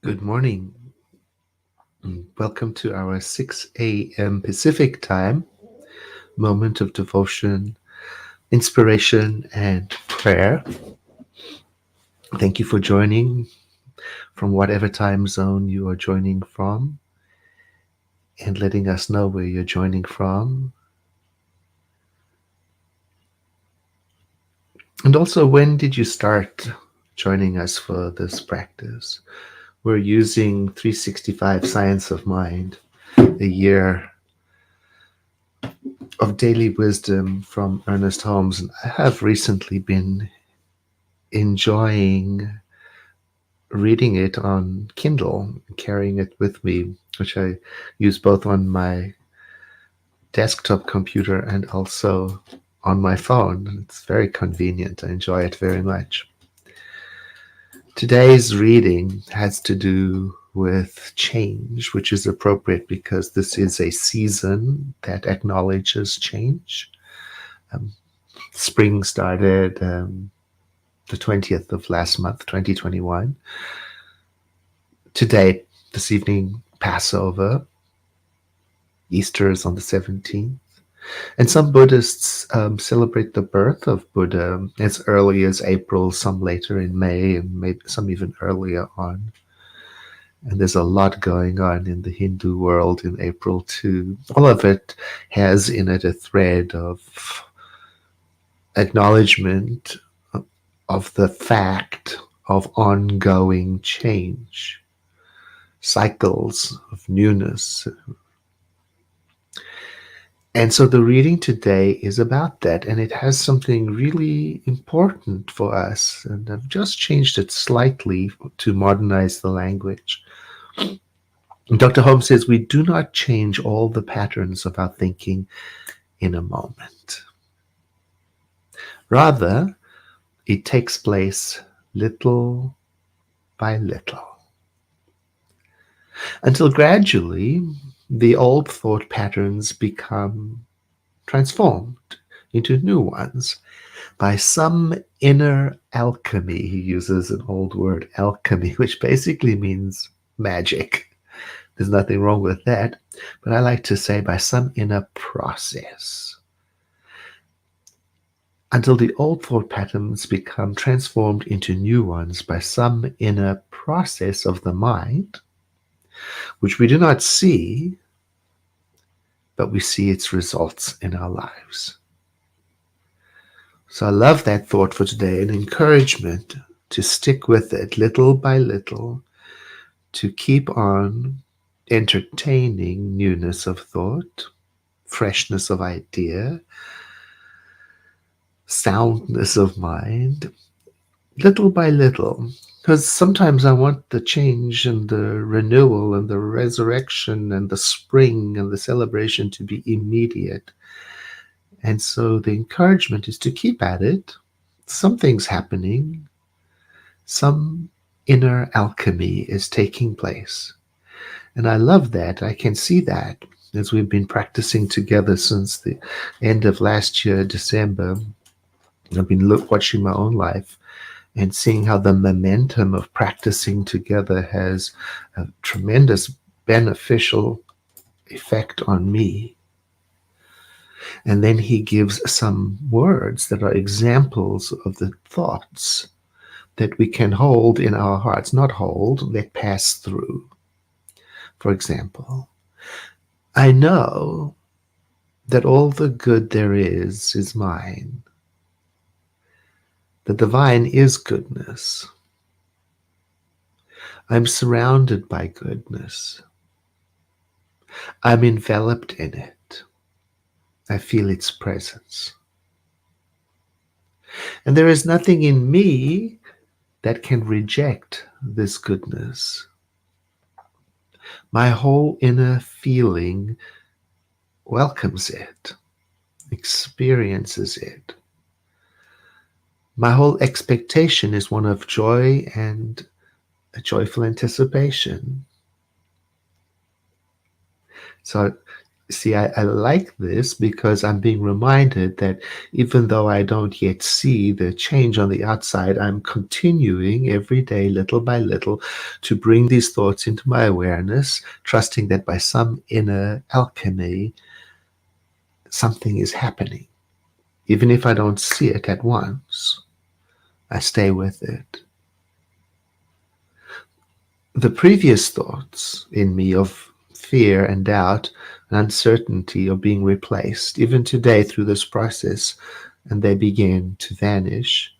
Good morning. Welcome to our 6 a.m. Pacific time moment of devotion, inspiration, and prayer. Thank you for joining from whatever time zone you are joining from and letting us know where you're joining from. And also, when did you start joining us for this practice? We're using 365 Science of Mind, a year of daily wisdom from Ernest Holmes. And I have recently been enjoying reading it on Kindle, carrying it with me, which I use both on my desktop computer and also on my phone. It's very convenient. I enjoy it very much. Today's reading has to do with change, which is appropriate because this is a season that acknowledges change. Spring started the 20th of last month, 2021. Today, this evening, Passover. Easter is on the 17th. And some Buddhists celebrate the birth of Buddha as early as April, some later in May, and maybe some even earlier on. And there's a lot going on in the Hindu world in April too. All of it has in it a thread of acknowledgement of the fact of ongoing change, cycles of newness. And so the reading today is about that, and it has something really important for us. And I've just changed it slightly to modernize the language. Dr. Holmes says we do not change all the patterns of our thinking in a moment. Rather, it takes place little by little, until gradually the old thought patterns become transformed into new ones by some inner alchemy. He uses an old word, alchemy, which basically means magic. There's nothing wrong with that, but I like to say by some inner process, until the old thought patterns become transformed into new ones by some inner process of the mind, which we do not see, but we see its results in our lives. So I love that thought for today, an encouragement to stick with it little by little, to keep on entertaining newness of thought, freshness of idea, soundness of mind, little by little. Because sometimes I want the change and the renewal and the resurrection and the spring and the celebration to be immediate. And so the encouragement is to keep at it. Something's happening. Some inner alchemy is taking place. And I love that. I can see that as we've been practicing together since the end of last year, December. I've been watching my own life and seeing how the momentum of practicing together has a tremendous beneficial effect on me. And then he gives some words that are examples of the thoughts that we can hold in our hearts, not hold, that pass through. For example, I know that all the good there is mine. The divine is goodness. I'm surrounded by goodness. I'm enveloped in it. I feel its presence. And there is nothing in me that can reject this goodness. My whole inner feeling welcomes it, experiences it. My whole expectation is one of joy and a joyful anticipation. So See, I like this because I'm being reminded that even though I don't yet see the change on the outside, I'm continuing every day, little by little, to bring these thoughts into my awareness, trusting that by some inner alchemy, something is happening. Even if I don't see it at once, I stay with it. The previous thoughts in me of fear and doubt and uncertainty are being replaced, even today through this process, and they begin to vanish.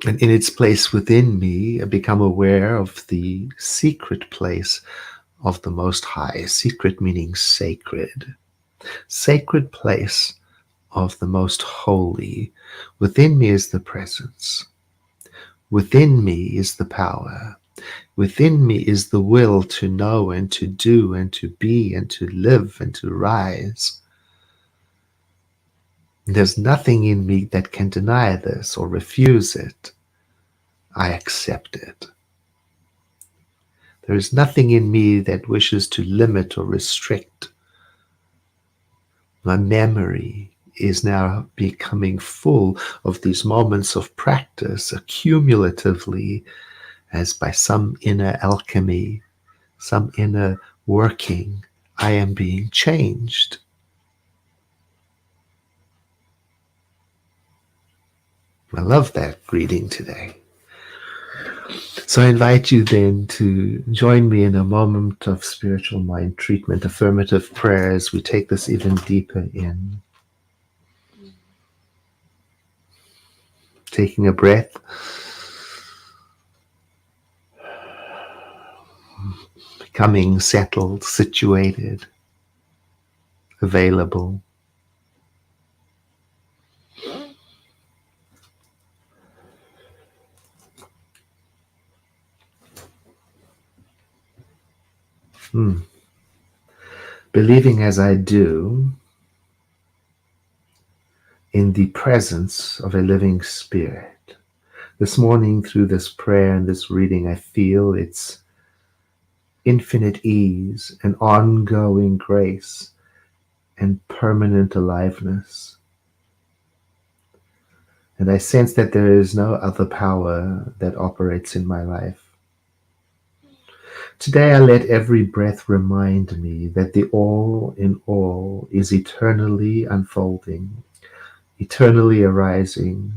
And in its place within me, I become aware of the secret place of the Most High. Secret meaning sacred. Sacred place of the Most Holy. Within me is the presence. Within me is the power. Within me is the will to know and to do and to be and to live and to rise. There's nothing in me that can deny this or refuse it. I accept it. There is nothing in me that wishes to limit or restrict. My memory is now becoming full of these moments of practice accumulatively, as by some inner alchemy, some inner working, I am being changed. I love that greeting today. So I invite you then to join me in a moment of spiritual mind treatment, affirmative prayer, as we take this even deeper in. Taking a breath, becoming settled, situated, available. Believing as I do in the presence of a living spirit. This morning, through this prayer and this reading, I feel its infinite ease and ongoing grace and permanent aliveness. And I sense that there is no other power that operates in my life. Today I let every breath remind me that the all in all is eternally unfolding, eternally arising.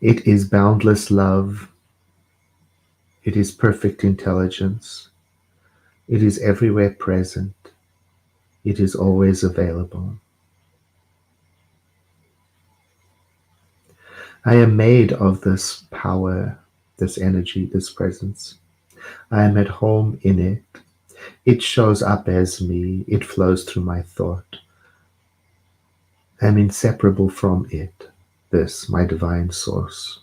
It is boundless love. It is perfect intelligence. It is everywhere present. It is always available. I am made of this power, this energy, this presence. I am at home in it. It shows up as me. It flows through my thought. I am inseparable from it, this, my divine source.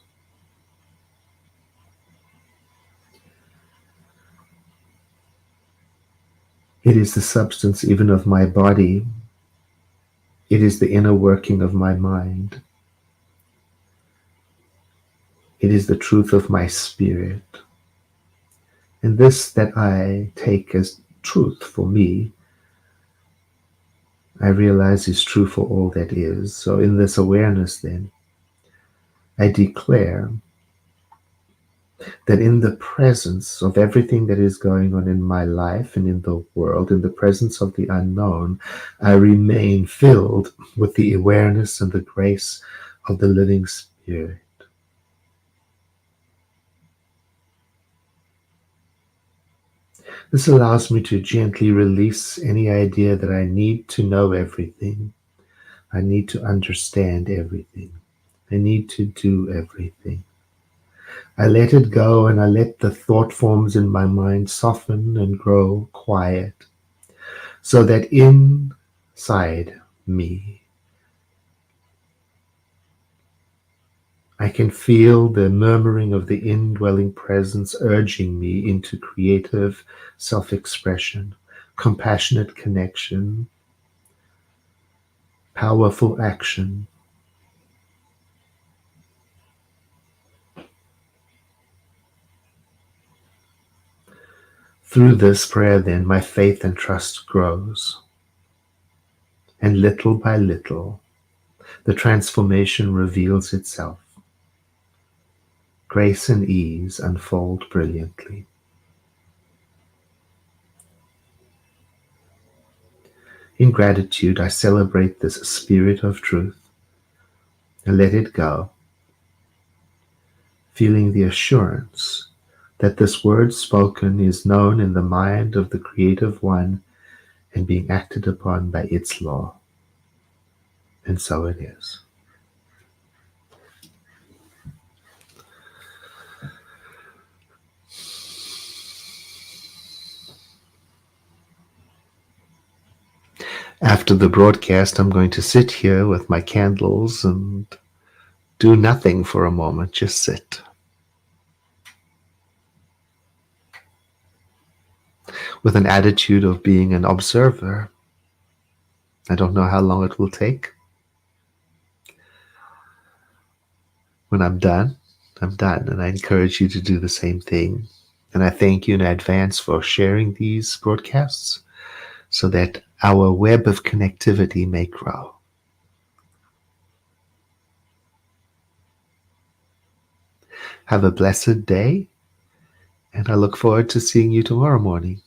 It is the substance even of my body. It is the inner working of my mind. It is the truth of my spirit. And this that I take as truth for me, I realize is true for all that is. So in this awareness then, I declare that in the presence of everything that is going on in my life and in the world, in the presence of the unknown, I remain filled with the awareness and the grace of the living spirit. This allows me to gently release any idea that I need to know everything. I need to understand everything. I need to do everything. I let it go and I let the thought forms in my mind soften and grow quiet so that inside me I can feel the murmuring of the indwelling presence urging me into creative self-expression, compassionate connection, powerful action. Through this prayer, then, my faith and trust grows, and little by little, the transformation reveals itself. Grace and ease unfold brilliantly. In gratitude, I celebrate this spirit of truth and let it go, feeling the assurance that this word spoken is known in the mind of the Creative One and being acted upon by its law. And so it is. After the broadcast, I'm going to sit here with my candles and do nothing for a moment, just sit. With an attitude of being an observer. I don't know how long it will take. When I'm done, I'm done, and I encourage you to do the same thing. And I thank you in advance for sharing these broadcasts so that our web of connectivity may grow. Have a blessed day, and I look forward to seeing you tomorrow morning.